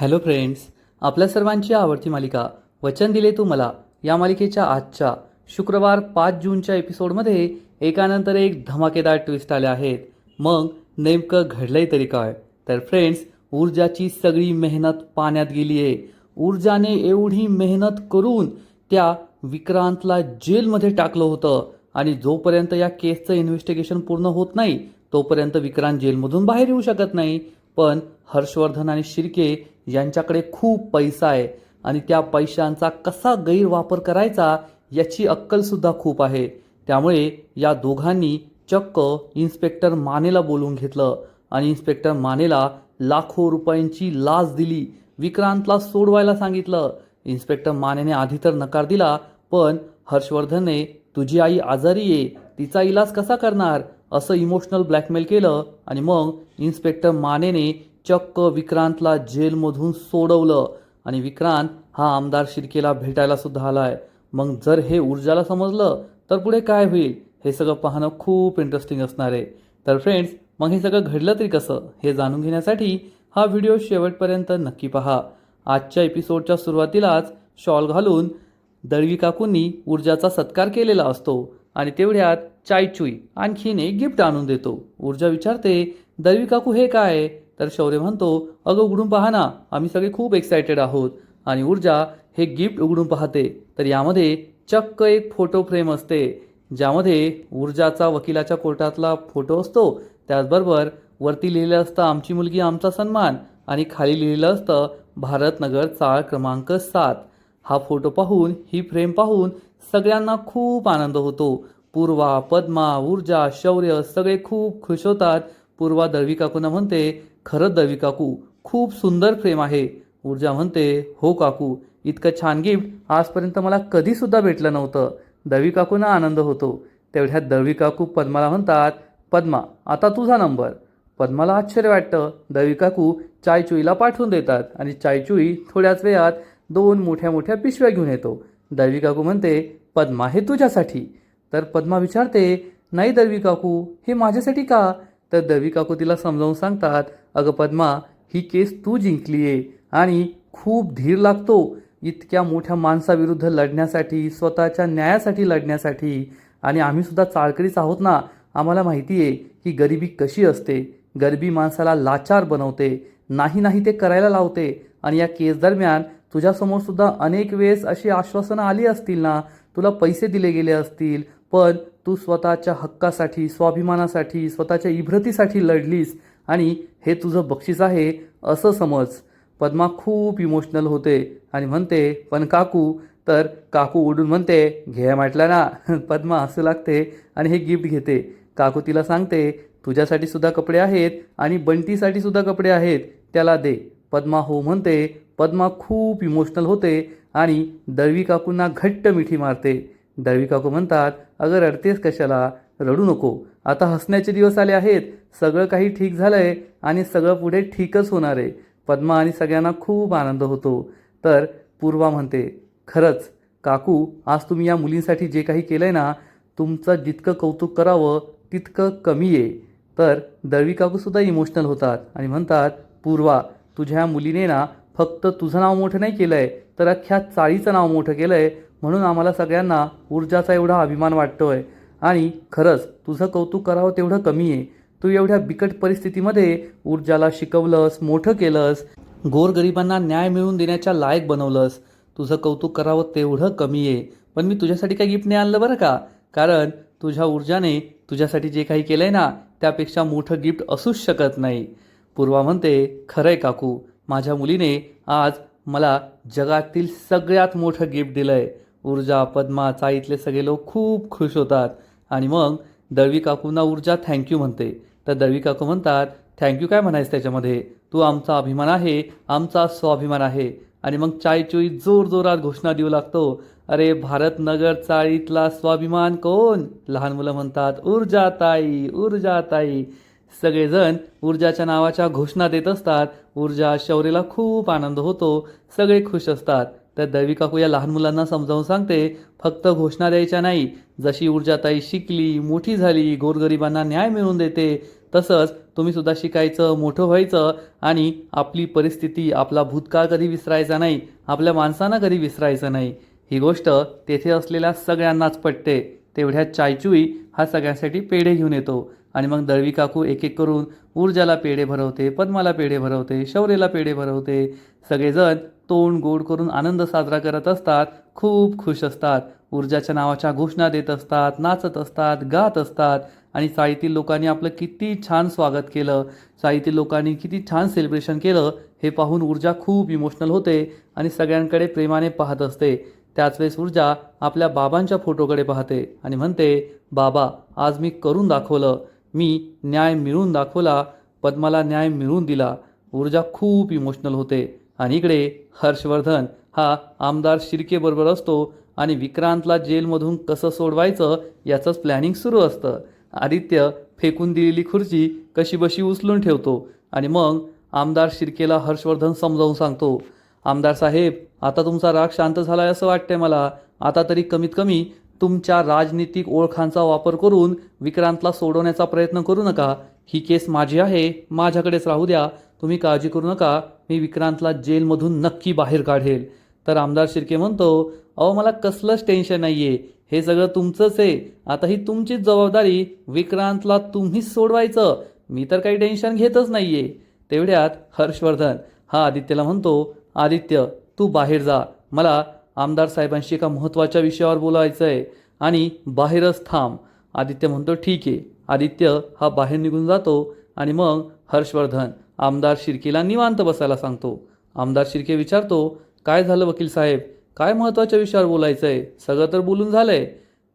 Hello friends, आपल्या सर्वांची आवडती मालिका वचन दिले तू मला या मालिकेच्या आजच्या शुक्रवार 5 जूनच्या एपिसोडमध्ये एकानंतर एक धमाकेदार ट्विस्ट आले आहेत. मग नेमकं घडलंय तरी काय? तर फ्रेंड्स, ऊर्जाची सगळी मेहनत पाण्यात गेली आहे. ऊर्जाने एवढी मेहनत करून त्या विक्रांतला जेलमध्ये टाकलं होतं आणि जोपर्यंत या केसचं इन्व्हेस्टिगेशन पूर्ण होत नाही तोपर्यंत विक्रांत जेलमधून बाहेर येऊ शकत नाही. पण हर्षवर्धन आणि शिर्के यांच्याकडे खूप पैसा आहे आणि त्या पैशांचा कसा गैरवापर करायचा याची अक्कलसुद्धा खूप आहे. त्यामुळे या दोघांनी चक्क इन्स्पेक्टर मानेला बोलवून घेतलं आणि इन्स्पेक्टर मानेला लाखो रुपयांची लाच दिली. विक्रांतला सोडवायला सांगितलं. इन्स्पेक्टर मानेने आधी तर नकार दिला, पण हर्षवर्धनने तुझी आई आजारी आहे, तिचा इलाज कसा करणार असं इमोशनल ब्लॅकमेल केलं आणि मग इन्स्पेक्टर मानेने चक्क विक्रांतला जेलमधून सोडवलं आणि विक्रांत हा आमदार शिर्केला भेटायला सुद्धा आलाय. मग जर हे ऊर्जाला समजलं तर पुढे काय होईल हे सगळं पाहणं खूप इंटरेस्टिंग असणार आहे. तर फ्रेंड्स, मग हे सगळं घडलं तरी कसं हे जाणून घेण्यासाठी हा व्हिडिओ शेवटपर्यंत नक्की पहा. आजच्या एपिसोडच्या सुरुवातीलाच शॉल घालून दळवी काकूंनी ऊर्जाचा सत्कार केलेला असतो आणि तेवढ्यात चायचुई आणखीन एक गिफ्ट आणून देतो. ऊर्जा विचारते, दळवी काकू हे काय? तर शौर्य म्हणतो, अगं उघडून पहा ना, आम्ही सगळे खूप एक्सायटेड आहोत. आणि ऊर्जा हे गिफ्ट उघडून पाहते तर यामध्ये चक्क एक फोटो फ्रेम असते ज्यामध्ये ऊर्जाचा वकिलाच्या कोर्टातला फोटो असतो. त्याचबरोबर वरती लिहिलेलं असतं आमची मुलगी आमचा सन्मान आणि खाली लिहिलेलं असतं भारतनगर चाळ क्रमांक 7. हा फोटो पाहून, ही फ्रेम पाहून सगळ्यांना खूप आनंद होतो. पूर्वा, पद्मा, ऊर्जा, शौर्य सगळे खूप खुश होतात. पूर्वा दळवी काकूंना म्हणते, खरंच दळवी काकू खूप सुंदर फ्रेम आहे. ऊर्जा म्हणते, हो काकू, इतकं छान गिफ्ट आजपर्यंत मला कधीसुद्धा भेटलं नव्हतं. दळवी काकूंना आनंद होतो. तेवढ्यात दळवी काकू पद्माला म्हणतात, पद्मा आता तुझा नंबर. पद्माला आश्चर्य वाटतं. दळवी काकू चायचुईला पाठवून देतात आणि चायचुई थोड्याच वेळात 2 मोठ्या मोठ्या पिशव्या घेऊन येतो. दळवी काकू म्हणते, पद्मा हे तुझ्यासाठी. तर पद्मा विचारते, नाही दळवी काकू, हे माझ्यासाठी का? तर दळवी काकू तिला समजावून सांगतात, अगं पद्मा, ही केस तू जिंकली आहे आणि खूप धीर लागतो इतक्या मोठ्या माणसाविरुद्ध लढण्यासाठी, स्वतःच्या न्यायासाठी लढण्यासाठी. आणि आम्हीसुद्धा चाळकरीच आहोत ना, आम्हाला माहिती आहे की गरिबी कशी असते. गरिबी माणसाला लाचार बनवते, नाही नाही ते करायला लावते. आणि या केस दरम्यान तुझ्यासमोर सुद्धा अनेक वेळेस अशी आश्वासनं आली असतील ना, तुला पैसे दिले गेले असतील, पण तू स्वतःच्या हक्कासाठी, स्वाभिमानासाठी, स्वतःच्या इब्रतीसाठी लढलीस आणि हे तुझं बक्षीस आहे असं समज. पद्मा खूप इमोशनल होते आणि म्हणते, पण काकू? तर काकू ओढून म्हणते, घे म्हटलं ना. पद्मा हसू लागते आणि हे गिफ्ट घेते. काकू तिला सांगते, तुझ्यासाठी सुद्धा कपडे आहेत आणि बंटीसाठी सुद्धा कपडे आहेत, त्याला दे. पद्मा हो म्हणते. पद्मा खूप इमोशनल होते आणि दळवी काकूंना घट्ट मिठी मारते. दळवी काकू म्हणतात, अगं रडतेस कशाला? रडू नको, आता हसण्याचे दिवस आले आहेत. सगळं काही ठीक झालंय आणि सगळं पुढे ठीकच होणार आहे. पद्मा आणि सगळ्यांना खूप आनंद होतो. तर पूर्वा म्हणते, खरंच काकू, आज तुम्ही या मुलींसाठी जे काही केलंय ना, तुमचं जितकं कौतुक करावं तितकं कमी आहे. तर दळवी काकूसुद्धा इमोशनल होतात आणि म्हणतात, पूर्वा, तुझ्या मुलीने ना फक्त तुझं नाव मोठं नाही केलंय तर अख्ख्या चाळीचं नाव मोठं केलंय. म्हणून आम्हाला सगळ्यांना ऊर्जाचा एवढा अभिमान वाटतोय. आणि खरंच तुझं कौतुक करावं तेवढं कमी आहे. तू एवढ्या बिकट परिस्थितीमध्ये ऊर्जाला शिकवलंस, मोठं केलंस, गोरगरिबांना न्याय मिळवून देण्याच्या लायक बनवलंस. तुझं कौतुक करावं तेवढं कमी आहे. पण मी तुझ्यासाठी काही गिफ्ट नाही आणलं बरं का, कारण तुझ्या ऊर्जाने तुझ्यासाठी जे काही केलं आहे ना त्यापेक्षा मोठं गिफ्ट असूच शकत नाही. पूर्वा म्हणते, खरंय काकू, माझ्या मुलीने आज मला जगातील सगळ्यात मोठं गिफ्ट दिलं आहे. ऊर्जा, पद्मा, चाळीतले सगळे लोक खूप खुश होतात. आणि मग दळवी काकूंना ऊर्जा थँक्यू म्हणते. तर दळवी काकू म्हणतात, थँक्यू काय म्हणायचं त्याच्यामध्ये, तू आमचा अभिमान आहे, आमचा स्वाभिमान आहे. आणि मग चायचुई जोरजोरात घोषणा देऊ लागतो, अरे भारतनगर चाळीतला स्वाभिमान कोण? लहान मुलं म्हणतात, ऊर्जाताई, ऊर्जाताई. सगळेजण ऊर्जाच्या नावाच्या घोषणा देत असतात. ऊर्जा, शौर्यला खूप आनंद होतो, सगळे खुश असतात. तर दळवी काकू या लहान मुलांना समजावून सांगते, फक्त घोषणा द्यायच्या नाही, जशी ऊर्जाताई शिकली, मोठी झाली, गोरगरिबांना न्याय मिळवून देते, तसंच तुम्ही सुद्धा शिकायचं, मोठं व्हायचं आणि आपली परिस्थिती, आपला भूतकाळ कधी विसरायचा नाही, आपल्या माणसांना कधी विसरायचं नाही. ही गोष्ट तेथे असलेल्या सगळ्यांनाच पटते. तेवढ्यात चायचुई हा सगळ्यांसाठी पेढे घेऊन येतो आणि मग दळवी काकू एक एक करून ऊर्जाला पेढे भरवते, पद्माला पेढे भरवते, शौर्यला पेढे भरवते. सगळेजण तोंड गोड करून आनंद साजरा करत असतात, खूप खुश असतात. ऊर्जाच्या नावाच्या घोषणा देत असतात, नाचत असतात, गात असतात आणि चाळीतील लोकांनी आपलं किती छान स्वागत केलं, चाळीतील लोकांनी किती छान सेलिब्रेशन केलं हे पाहून ऊर्जा खूप इमोशनल होते आणि सगळ्यांकडे प्रेमाने पाहत असते. त्याच वेळेस ऊर्जा आपल्या बाबांच्या फोटोकडे पाहते आणि म्हणते, बाबा आज मी करून दाखवलं, मी न्याय मिळवून दाखवला, पद्माला न्याय मिळवून दिला. ऊर्जा खूप इमोशनल होते आणि इकडे हर्षवर्धन हा आमदार शिर्केबरोबर असतो आणि विक्रांतला जेलमधून कसं सोडवायचं याचंच प्लॅनिंग सुरू असतं. आदित्य फेकून दिलेली खुर्ची कशीबशी उचलून ठेवतो आणि मग आमदार शिर्केला हर्षवर्धन समजावून सांगतो, आमदार साहेब आता तुमचा राग शांत झाला आहे असं वाटतंय मला. आता तरी कमीत कमी तुमच्या राजनीतिक ओळखांचा वापर करून विक्रांतला सोडवण्याचा प्रयत्न करू नका. ही केस माझी आहे, माझ्याकडेच राहू द्या, तुम्ही काळजी करू नका, मी विक्रांतला जेलमधून नक्की बाहेर काढेल. तर आमदार शिर्के म्हणतो, अहो मला कसलंच टेन्शन नाही आहे, हे सगळं तुमचंच आहे, आता ही तुमचीच जबाबदारी, विक्रांतला तुम्हीच सोडवायचं, मी तर काही टेन्शन घेतच नाही आहे. तेवढ्यात हर्षवर्धन हा आदित्यला म्हणतो, आदित्य तू बाहेर जा, मला आमदार साहेबांशी एका महत्त्वाच्या विषयावर बोलायचं आहे आणि बाहेरच थांब. आदित्य म्हणतो ठीक आहे. आदित्य हा बाहेर निघून जातो आणि मग हर्षवर्धन आमदार शिर्केला निवांत बसायला सांगतो. आमदार शिर्के विचारतो, काय झालं वकील साहेब, काय महत्त्वाच्या विषयावर बोलायचं आहे, सगळं तर बोलून झालं आहे.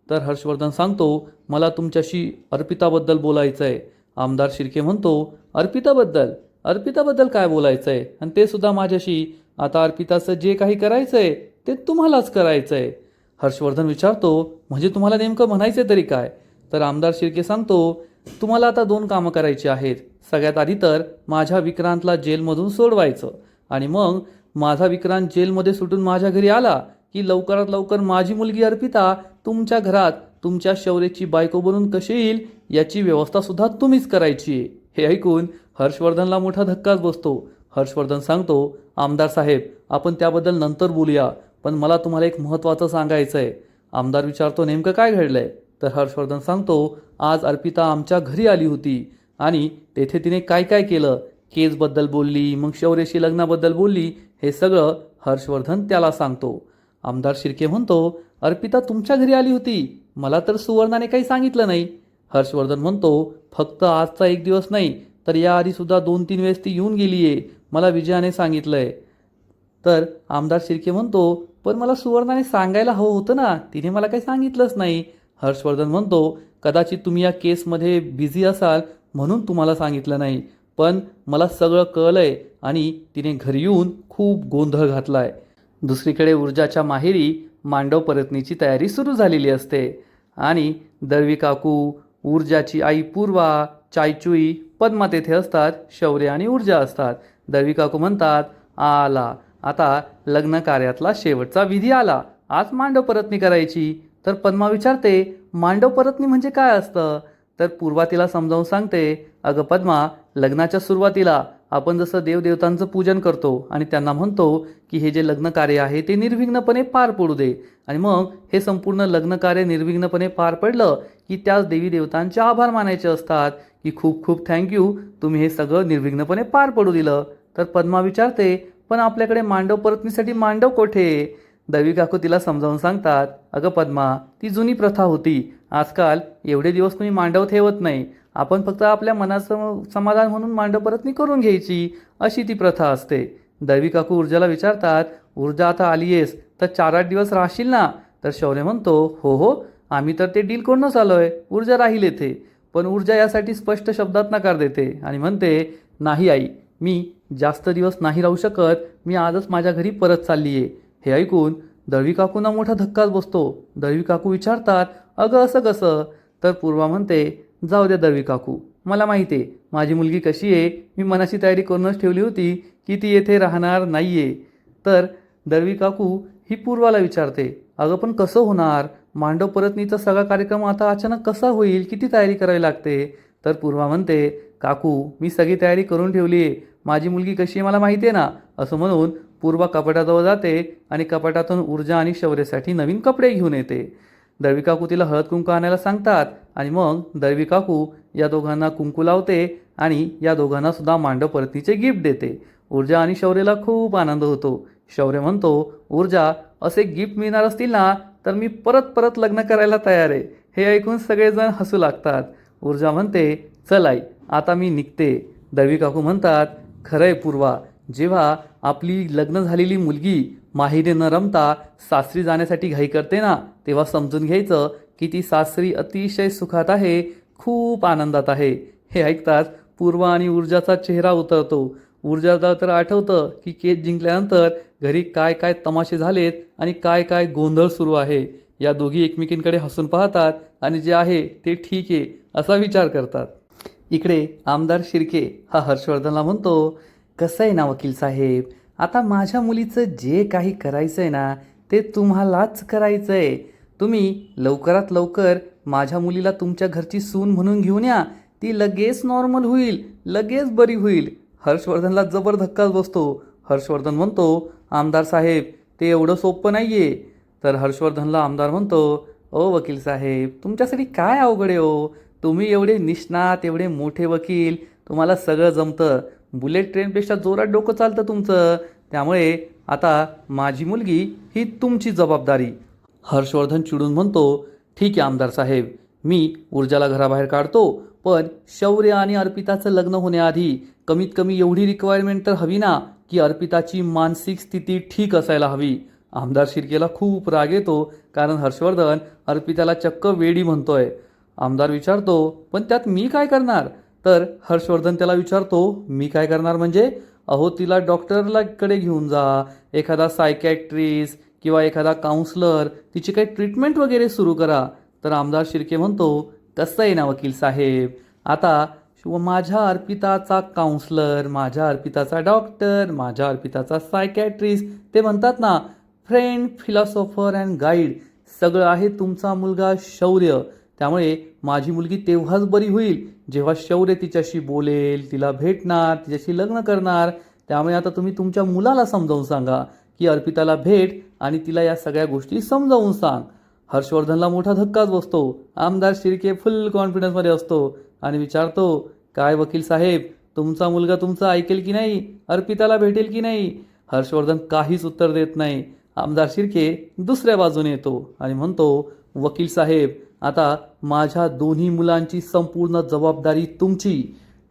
तर हर्षवर्धन सांगतो, मला तुमच्याशी अर्पिताबद्दल बोलायचं आहे. आमदार शिर्के म्हणतो, अर्पिताबद्दल अर्पिताबद्दल काय बोलायचं आहे आणि ते सुद्धा माझ्याशी. आता अर्पिताचं जे काही करायचं आहे ते तुम्हालाच करायचं आहे. हर्षवर्धन विचारतो, म्हणजे तुम्हाला नेमकं म्हणायचं तरी काय. तर आमदार शिर्के सांगतो, तुम्हाला आता 2 कामं करायची आहेत. सगळ्यात आधी तर माझ्या विक्रांतला जेलमधून सोडवायचं आणि मग माझा विक्रांत जेलमध्ये सुटून माझ्या घरी आला की लवकरात लवकर माझी मुलगी अर्पिता तुमच्या घरात तुमच्या शौर्याची बायको बनून कशी येईल याची व्यवस्थासुद्धा तुम्हीच करायची आहे. हे ऐकून हर्षवर्धनला मोठा धक्काच बसतो. हर्षवर्धन सांगतो, आमदार साहेब आपण त्याबद्दल नंतर बोलूया, पण मला तुम्हाला एक महत्त्वाचं सांगायचं आहे. आमदार विचारतो, नेमकं काय घडलं आहे. तर हर्षवर्धन सांगतो, आज अर्पिता आमच्या घरी आली होती आणि तेथे तिने काय काय केलं, केसबद्दल बोलली, मग शौर्याशी लग्नाबद्दल बोलली, हे सगळं हर्षवर्धन त्याला सांगतो. आमदार शिर्के म्हणतो, अर्पिता तुमच्या घरी आली होती, मला तर सुवर्णाने काही सांगितलं नाही. हर्षवर्धन म्हणतो, फक्त आजचा एक दिवस नाही तर याआधीसुद्धा 2-3 वेळेस ती येऊन गेली आहे, मला विजयाने सांगितलं आहे. तर आमदार शिर्के म्हणतो, पण मला सुवर्णाने सांगायला हवं होतं ना, तिने मला काही सांगितलंच नाही. हर्षवर्धन म्हणतो, कदाचित तुम्ही या केसमध्ये बिझी असाल म्हणून तुम्हाला सांगितलं नाही, पण मला सगळं कळलंय आणि तिने घरी येऊन खूप गोंधळ घातलाय. दुसरीकडे ऊर्जाच्या माहेरी मांडव परतनीची तयारी सुरू झालेली असते आणि दळवी काकू, ऊर्जाची आई पूर्वा, चायचुई, पद्मा तेथे असतात, शौर्य आणि ऊर्जा असतात. दळवी काकू म्हणतात, आला आता लग्न कार्यातला शेवटचा विधी आला, आज मांडव परतनी करायची. तर पद्मा विचारते, मांडव परतनी म्हणजे काय असतं. तर पूर्वा तिला समजावून सांगते, अगं पद्मा, लग्नाच्या सुरुवातीला आपण जसं देवदेवतांचं पूजन करतो आणि त्यांना म्हणतो की हे जे लग्न कार्य आहे ते निर्विघ्नपणे पार पडू दे, आणि मग हे संपूर्ण लग्न कार्य निर्विघ्नपणे पार पडलं की त्याच देवी देवतांचे आभार मानायचे असतात की खूप खूप थँक्यू, तुम्ही हे सगळं निर्विघ्नपणे पार पडू दिलं. तर पद्मा विचारते, पण आपल्याकडे मांडव परतनीसाठी मांडव कोठे. दळवी काकू तिला समजावून सांगतात, अगं पद्मा, ती जुनी प्रथा होती, आजकाल एवढे दिवस कोणी मांडव ठेवत नाही, आपण फक्त आपल्या मनाचं समाधान म्हणून मांडव परतनी करून घ्यायची, अशी ती प्रथा असते. दळवी काकू ऊर्जाला विचारतात, ऊर्जा आता आली आहेस तर 4-8 दिवस राहशील ना. तर शौर्य म्हणतो, हो हो, आम्ही तर ते डील करूनच आलो आहे, ऊर्जा राहील येथे. पण ऊर्जा यासाठी स्पष्ट शब्दात नकार देते आणि म्हणते, नाही आई, मी जास्त दिवस नाही राहू शकत, मी आजच माझ्या घरी परत चालली आहे. हे ऐकून दळवी काकूंना मोठा धक्काच बसतो. दळवी काकू विचारतात, अगं असं कसं. तर पूर्वा म्हणते, जाऊ द्या दळवी काकू, मला माहिती आहे माझी मुलगी कशी आहे, मी मनाची तयारी करूनच ठेवली होती की ती येथे राहणार नाही आहे. तर दळवी काकू ही पूर्वाला विचारते, अगं पण कसं होणार, मांडव परतनीचा सगळा कार्यक्रम आता अचानक कसा होईल, किती तयारी करावी लागते. तर पूर्वा म्हणते, काकू मी सगळी तयारी करून ठेवली आहे, माझी मुलगी कशी आहे मला माहिती आहे ना, असं म्हणून पूर्वा कपाटाजवळ जाते आणि कपाटातून ऊर्जा आणि शौर्यसाठी नवीन कपडे घेऊन येते. दळवी काकू तिला हळद कुंकू आणायला सांगतात आणि मग दळवी काकू या दोघांना कुंकू लावते आणि या दोघांना सुद्धा मांडव परतीचे गिफ्ट देते. ऊर्जा आणि शौर्यला खूप आनंद होतो. शौर्य म्हणतो, ऊर्जा असे गिफ्ट मिळणार असतील ना तर मी परत परत लग्न करायला तयार आहे. हे ऐकून सगळेजण हसू लागतात. ऊर्जा म्हणते, चल आई आता मी निघते. दळवी काकू म्हणतात, खरंय पूर्वा, जेव्हा आपली लग्न झालेली मुलगी माहेरी न रमता सासरी जाण्यासाठी घाई करते ना तेव्हा समजून घ्यायचं की ती सासरी अतिशय सुखात आहे, खूप आनंदात आहे. हे ऐकताच पूर्वा आणि ऊर्जाचा चेहरा उतरतो. ऊर्जाला तर आठवतं की केस जिंकल्यानंतर घरी काय काय तमाशे झालेत आणि काय काय गोंधळ सुरू आहे. या दोघी एकमेकींकडे हसून पाहतात आणि जे आहे ते ठीक आहे असा विचार करतात. इकडे आमदार शिर्के हा हर्षवर्धनला म्हणतो, कसं आहे ना वकील साहेब, आता माझ्या मुलीचं जे काही करायचं आहे ना ते तुम्हालाच करायचं आहे. तुम्ही लवकरात लवकर माझ्या मुलीला तुमच्या घरची सून म्हणून घेऊन या, ती लगेच नॉर्मल होईल, लगेच बरी होईल. हर्षवर्धनला जबर धक्काच बसतो. हर्षवर्धन म्हणतो, आमदार साहेब ते एवढं सोपं नाही आहे. तर हर्षवर्धनला आमदार म्हणतो, ओ वकील साहेब तुमच्यासाठी काय अवघड आहे हो, तुम्ही एवढे निष्णात एवढे मोठे वकील, तुम्हाला सगळं जमतं, बुलेट ट्रेनपेक्षा जोरात डोकं चालतं तुमचं, त्यामुळे आता माझी मुलगी ही तुमची जबाबदारी. हर्षवर्धन चिडून म्हणतो, ठीक आहे आमदार साहेब, मी ऊर्जाला घराबाहेर काढतो, पण शौर्य आणि अर्पिताचं लग्न होण्याआधी कमीत कमी एवढी रिक्वायरमेंट तर हवी ना की अर्पिताची मानसिक स्थिती ठीक असायला हवी. आमदार शिर्केला खूप राग येतो कारण हर्षवर्धन अर्पिताला चक्क वेडी म्हणतोय. आमदार विचारतो, पण त्यात मी काय करणार? तर हर्षवर्धन त्याला विचारतो, मी काय करणार म्हणजे? अहो तिला डॉक्टरला कडे घेऊन जा, एखादा सायकॅट्रिस्ट किंवा एखादा काउन्सलर, तिची काही ट्रीटमेंट वगैरे सुरू करा. तर आमदार शिर्के म्हणतो, कसं आहे ना वकील साहेब, आता माझ्या अर्पिताचा काउन्सलर, माझ्या अर्पिताचा डॉक्टर, माझ्या अर्पिताचा सायकॅट्रिस्ट, ते म्हणतात ना फ्रेंड, फिलॉसॉफर अँड गाईड, सगळं आहे तुमचा मुलगा शौर्य. त्यामुळे माझी मुलगी तेव्हाच बरी होईल जेव्हा शौर्य तिच्याशी बोलेल, तिला भेटणार, तिच्याशी लग्न करणार. त्यामुळे आता तुम्ही तुमच्या मुलाला समजावून सांगा की अर्पिताला भेट आणि तिला या सगळ्या गोष्टी समजावून सांग. हर्षवर्धनला मोठा धक्काच बसतो. आमदार शिर्के फुल कॉन्फिडन्समध्ये असतो आणि विचारतो, काय वकील साहेब, तुमचा मुलगा तुमचं ऐकेल की नाही, अर्पिताला भेटेल की नाही? हर्षवर्धन काहीच उत्तर देत नाही. आमदार शिर्के दुसऱ्या बाजूने येतो आणि म्हणतो, वकील साहेब आता माझ्या दोन्ही मुलांची संपूर्ण जबाबदारी तुमची.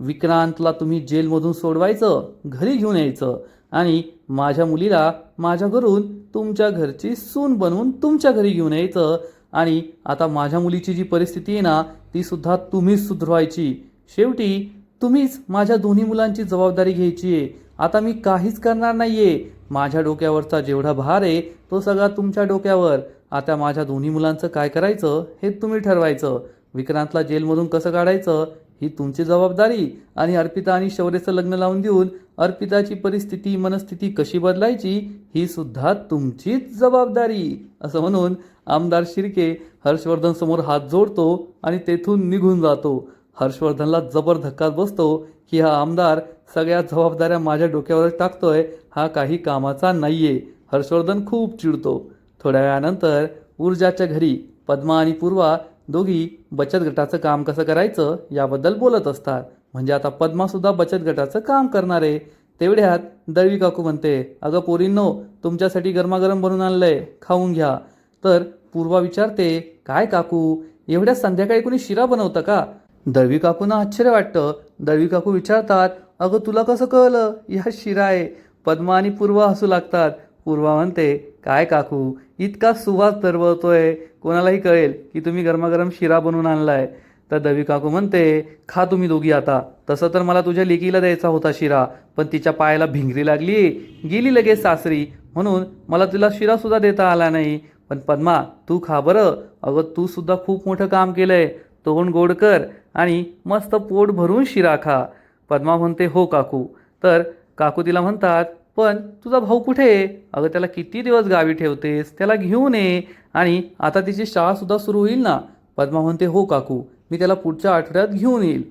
विक्रांतला तुम्ही जेलमधून सोडवायचं, घरी घेऊन यायचं आणि माझ्या मुलीला माझ्या घरून तुमच्या घरची सून बनवून तुमच्या घरी घेऊन यायचं. आणि आता माझ्या मुलीची जी परिस्थिती आहे ना ती सुद्धा तुम्हीच सुधारवायची. शेवटी तुम्हीच माझ्या दोन्ही मुलांची जबाबदारी घ्यायची आहे. आता मी काहीच करणार नाहीये. माझ्या डोक्यावरचा जेवढा भार आहे तो सगळा तुमच्या डोक्यावर. आता माझ्या दोन्ही मुलांचं काय करायचं हे तुम्ही ठरवायचं. विक्रांतला जेलमधून कसं काढायचं ही तुमची जबाबदारी आणि अर्पिता आणि शौर्याचं लग्न लावून देऊन अर्पिताची परिस्थिती मनस्थिती कशी बदलायची ही सुद्धा तुमचीच जबाबदारी. असं म्हणून आमदार शिर्के हर्षवर्धन समोर हात जोडतो आणि तेथून निघून जातो. हर्षवर्धनला जबर धक्काच बसतो की हा आमदार सगळ्या जबाबदाऱ्या माझ्या डोक्यावर टाकतोय, हा काही कामाचा नाहीये. हर्षवर्धन खूप चिडतो. थोड्या वेळानंतर ऊर्जाच्या घरी पद्मा आणि पूर्वा दोघी बचत गटाचं काम कसं करायचं याबद्दल बोलत असतात. म्हणजे आता पद्मा सुद्धा बचत गटाचं काम करणार आहे. तेवढ्यात दळवी काकू म्हणते, अगं पोरींनो, तुमच्यासाठी गरमागरम बनवून आणलंय, खाऊन घ्या. तर पूर्वा विचारते, काय काकू, एवढ्या संध्याकाळी कोणी शिरा बनवतं का? दळवी काकूंना आश्चर्य वाटतं. दळवी काकू विचारतात, अगं तुला कसं कळलं या शिरा आहे? पद्मा आणि पूर्वा हसू लागतात. पूर्वा म्हणते, काय काकू, इतका सुवास दरवळतोय, कोणालाही कळेल की तुम्ही गरमागरम शिरा बनवून आणलाय. तर दळवी काकू म्हणते, खा तुम्ही दोघी आता. तसं तर मला तुझ्या लेकीला द्यायचा होता शिरा, पण तिच्या पायाला भिंगरी लागली, गेली लगेच सासरी, म्हणून मला तिला शिरा सुद्धा देता आला नाही. पण पद्मा तू खा बरं, अगं तू सुद्धा खूप मोठं काम केलंय, तोंड गोड कर आणि मस्त पोट भरून शिरा खा. पद्मा म्हणते, हो काकू. तर काकू तिला म्हणतात, पण तुझा भाऊ कुठे आहे? अगं त्याला किती दिवस गावी ठेवतेस, त्याला घेऊन ये, आणि आता तिची शाळा सुद्धा सुरू होईल ना. पद्मा म्हणते, हो काकू, मी त्याला पुढच्या आठवड्यात घेऊन येईल.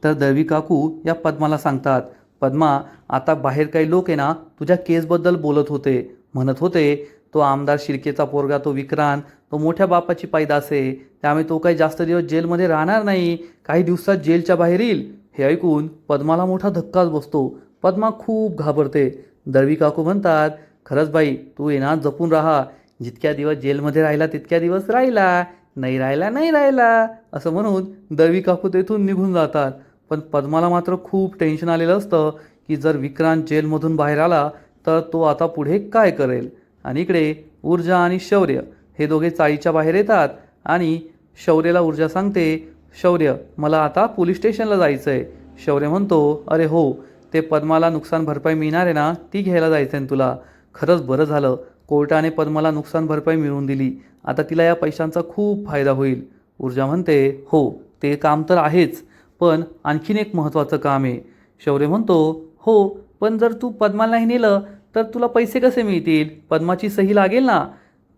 तर दळवी काकू या पद्माला सांगतात, पद्मा, आता बाहेर काही लोक आहे ना तुझ्या केसबद्दल बोलत होते, म्हणत होते तो आमदार शिर्केचा पोरगा तो विक्रांत तो मोठ्या बापाची पैदास आहे, त्यामुळे तो काही जास्त दिवस जेलमध्ये राहणार नाही, काही दिवसात जेलच्या बाहेर येईल. हे ऐकून पद्माला मोठा धक्काच बसतो. पद्मा खूप घाबरते. दळवी काकू म्हणतात, खरंच बाई तू ये ना जपून राहा, जितक्या दिवस जेलमध्ये राहिला तितक्या दिवस राहिला, नाही राहिला नाही राहिला, असं म्हणून दळवी काकू तेथून निघून जातात. पण पद्माला मात्र खूप टेन्शन आलेलं असतं की जर विक्रांत जेलमधून बाहेर आला तर तो आता पुढे काय करेल. आणि इकडे ऊर्जा आणि शौर्य हे दोघे चाळीच्या बाहेर येतात आणि शौर्यला ऊर्जा सांगते, शौर्य मला आता पोलीस स्टेशनला जायचं आहे. शौर्य म्हणतो, अरे हो, ते पद्माला नुकसान भरपाई मिळणार आहे ना ती घ्यायला जायचं आहे तुला. खरंच बरं झालं, कोर्टाने पद्माला नुकसान भरपाई मिळवून दिली, आता तिला या पैशांचा खूप फायदा होईल. ऊर्जा म्हणते, हो ते काम तर आहेच, पण आणखीन एक महत्त्वाचं काम आहे. शौर्य म्हणतो, हो पण जर तू पद्माला नाही नेलं तर तुला पैसे कसे मिळतील, पद्माची सही लागेल ना.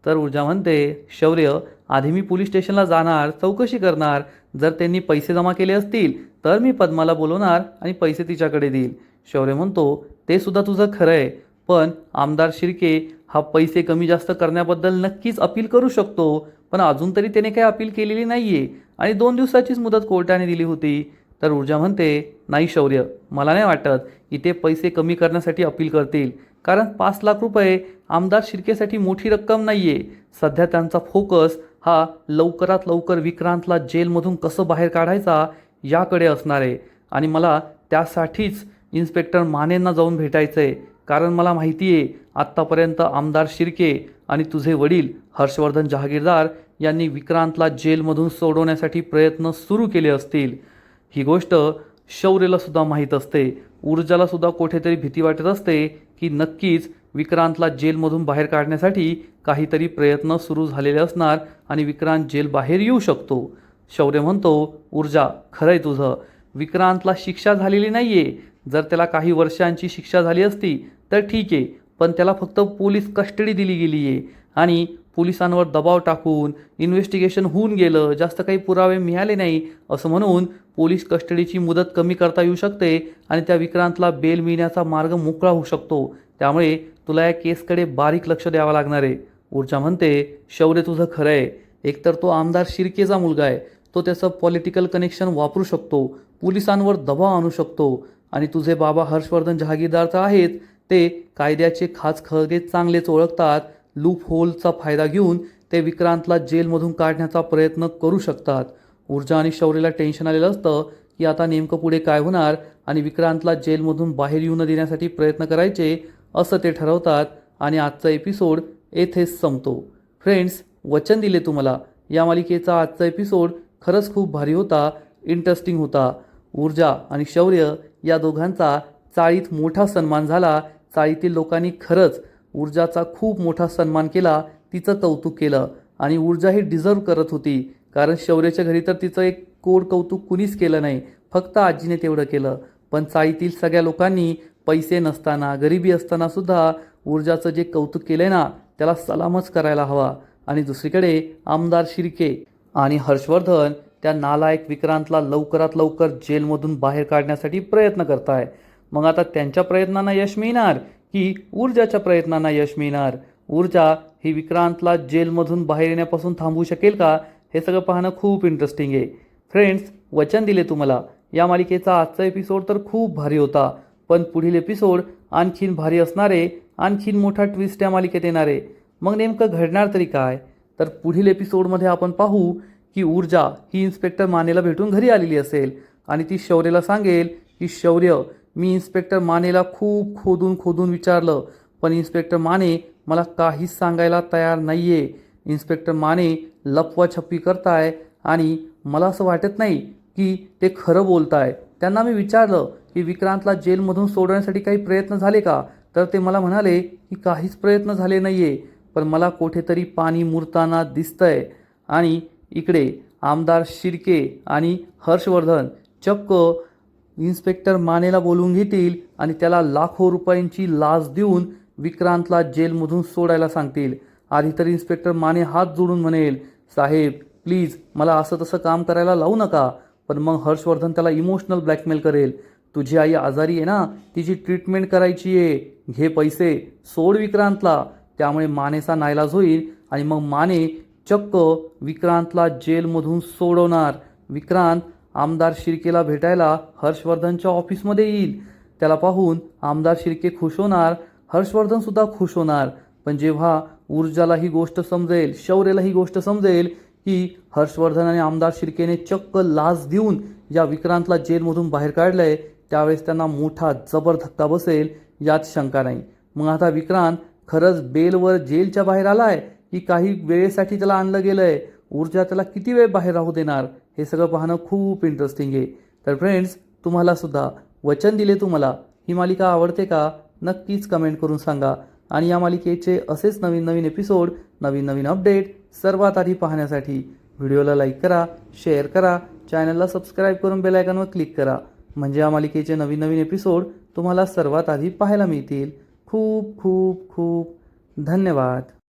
तर ऊर्जा म्हणते, शौर्य आधी मी पोलीस स्टेशनला जाणार, चौकशी करणार, जर त्यांनी पैसे जमा केले असतील तर मी पद्माला बोलवणार आणि पैसे तिच्याकडे देईल. शौर्य म्हणतो, ते सुद्धा तुझं खरं आहे, पण आमदार शिर्के हा पैसे कमी जास्त करण्याबद्दल नक्कीच अपील करू शकतो, पण अजून तरी त्याने काही अपील केलेली नाही आहे आणि 2 दिवसाचीच मुदत कोर्टाने दिली होती. तर ऊर्जा म्हणते, नाही शौर्य, मला नाही वाटत की ते पैसे कमी करण्यासाठी अपील करतील, कारण 5 लाख रुपये आमदार शिर्केसाठी मोठी रक्कम नाही आहे. सध्या त्यांचा फोकस हा लवकरात लवकर विक्रांतला जेलमधून कसं बाहेर काढायचा याकडे असणार आहे आणि मला त्यासाठीच इन्स्पेक्टर मानेंना जाऊन भेटायचं आहे, कारण मला माहिती आहे आत्तापर्यंत आमदार शिर्के आणि तुझे वडील हर्षवर्धन जहागीरदार यांनी विक्रांतला जेलमधून सोडवण्यासाठी प्रयत्न सुरू केले असतील. ही गोष्ट शौर्यला सुद्धा माहीत असते. ऊर्जाला सुद्धा कुठेतरी भीती वाटत असते की नक्कीच विक्रांतला जेलमधून बाहेर काढण्यासाठी काहीतरी प्रयत्न सुरू झालेले असणार आणि विक्रांत जेल बाहेर येऊ शकतो. शौर्य म्हणतो, ऊर्जा खरंय तुझं, विक्रांतला शिक्षा झालेली नाही आहे, जर त्याला काही वर्षांची शिक्षा झाली असती तर ठीक आहे, पण त्याला फक्त पोलीस कस्टडी दिली गेली आहे आणि पोलिसांवर दबाव टाकून इन्व्हेस्टिगेशन होऊन गेलं, जास्त काही पुरावे मिळाले नाही असं म्हणून पोलीस कस्टडीची मुदत कमी करता येऊ शकते आणि त्या विक्रांतला बेल मिळण्याचा मार्ग मोकळा होऊ शकतो. त्यामुळे तुला या केसकडे बारीक लक्ष द्यावं लागणार आहे. ऊर्जा म्हणते, शौर्य तुझं खरं आहे, एकतर तो आमदार शिर्केचा मुलगा आहे, तो त्याचं पॉलिटिकल कनेक्शन वापरू शकतो, पोलिसांवर दबाव आणू शकतो आणि तुझे बाबा हर्षवर्धन जहागीरदार तर आहेत, ते कायद्याचे खाचखळगे चांगलेच ओळखतात, लूप होलचा फायदा घेऊन ते विक्रांतला जेलमधून काढण्याचा प्रयत्न करू शकतात. ऊर्जा आणि शौर्यला टेन्शन आलेलं असतं की आता नेमकं पुढे काय होणार आणि विक्रांतला जेलमधून बाहेर येऊ न देण्यासाठी प्रयत्न करायचे असं ते ठरवतात आणि आजचा एपिसोड येथेच संपतो. फ्रेंड्स, वचन दिले तुम्हाला, या मालिकेचा आजचा एपिसोड खरंच खूप भारी होता, इंटरेस्टिंग होता. ऊर्जा आणि शौर्य या दोघांचा चाळीत मोठा सन्मान झाला. चाळीतील लोकांनी खरंच ऊर्जाचा खूप मोठा सन्मान केला, तिचं कौतुक केलं आणि ऊर्जा ही डिझर्व करत होती, कारण शौर्याच्या घरी तर तिचं एक कोड कौतुक कुणीच केलं नाही, फक्त आजीने तेवढं केलं. पण चाळीतील सगळ्या लोकांनी पैसे नसताना गरिबी असताना सुद्धा ऊर्जाचं जे कौतुक केलं ना त्याला सलामच करायला हवा. आणि दुसरीकडे आमदार शिर्के आणि हर्षवर्धन त्या नालायक विक्रांतला लवकरात लवकर जेलमधून बाहेर काढण्यासाठी प्रयत्न करताय. मग आता त्यांच्या प्रयत्नांना यश मिळणार की ऊर्जाच्या प्रयत्नांना यश मिळणार? ऊर्जा ही विक्रांतला जेलमधून बाहेर येण्यापासून थांबवू शकेल का? हे सगळं पाहणं खूप इंटरेस्टिंग आहे. फ्रेंड्स, वचन दिले तुम्हाला, या मालिकेचा आजचा एपिसोड तर खूप भारी होता, पण पुढील एपिसोड आणखीन भारी असणारे, आणखीन मोठा ट्विस्ट या मालिकेत येणारे. मग नेमकं घडणार तरी काय? तर पुढील एपिसोडमध्ये आपण पाहू की ऊर्जा ही इन्स्पेक्टर मानेला भेटून घरी आलेली असेल आणि ती शौर्यला सांगेल की शौर्य, मी इन्स्पेक्टर मानेला खूप खोदून विचारलं, पण इन्स्पेक्टर माने मला काहीच सांगायला तयार नाही आहे. इन्स्पेक्टर माने लपवाछपवी करताय आणि मला असं वाटत नाही की ते खरं बोलताय. त्यांना मी विचारलं की विक्रांतला जेलमधून सोडवण्यासाठी काही प्रयत्न झाले का, तर ते मला म्हणाले की काहीच प्रयत्न झाले नाही आहे, पण मला कुठेतरी पाणी मुरताना दिसतंय. आणि इकडे आमदार शिर्के आणि हर्षवर्धन चक्क इन्स्पेक्टर मानेला बोलवून घेतील आणि त्याला लाखो रुपयांची लाच देऊन विक्रांतला जेलमधून सोडायला सांगतील. आधी तर इन्स्पेक्टर माने हात जोडून म्हणेल, साहेब प्लीज मला असं तसं काम करायला लावू नका, पण मग हर्षवर्धन त्याला इमोशनल ब्लॅकमेल करेल. तुझी आई आजारी आहे ना, तिची ट्रीटमेंट करायची आहे, घे पैसे, सोड विक्रांतला. त्यामुळे मानेचा नाईलाज होईल आणि मग माने चक्क विक्रांतला जेलमधून सोडवणार. विक्रांत आमदार शिर्केला भेटायला हर्षवर्धनच्या ऑफिसमध्ये येईल. त्याला पाहून आमदार शिर्के खुश होणार, हर्षवर्धन सुद्धा खुश होणार. पण जेव्हा ऊर्जाला ही गोष्ट समजेल, शौर्यला ही गोष्ट समजेल की हर्षवर्धन आणि आमदार शिर्केने चक्क लाच देऊन या विक्रांतला जेलमधून बाहेर काढलंय, त्यावेळेस त्यांना मोठा जबर धक्का बसेल यात शंका नाही. मग आता विक्रांत खरंच बेलवर जेलच्या बाहेर आलाय की काही वेळेसाठी त्याला आणलं गेलंय, ऊर्जा त्याला किती वेळ बाहेर राहू देणार, हे सगळं पाहणं खूप इंटरेस्टिंग आहे. तर फ्रेंड्स, तुम्हाला सुद्धा वचन दिले तू मला ही मालिका आवडते का? नक्कीच कमेंट करून सांगा. आणि या मालिकेचे असेच नवीन नवीन एपिसोड, नवीन नवीन अपडेट सर्वात आधी पाहण्यासाठी व्हिडिओला लाईक करा, शेअर करा, चॅनलला सबस्क्राईब करून बेल आयकॉनवर क्लिक करा. म्हणजे या मालिकेचे नवीन नवीन एपिसोड तुम्हाला सर्वात आधी पाहायला मिळतील. खूप खूप खूप धन्यवाद.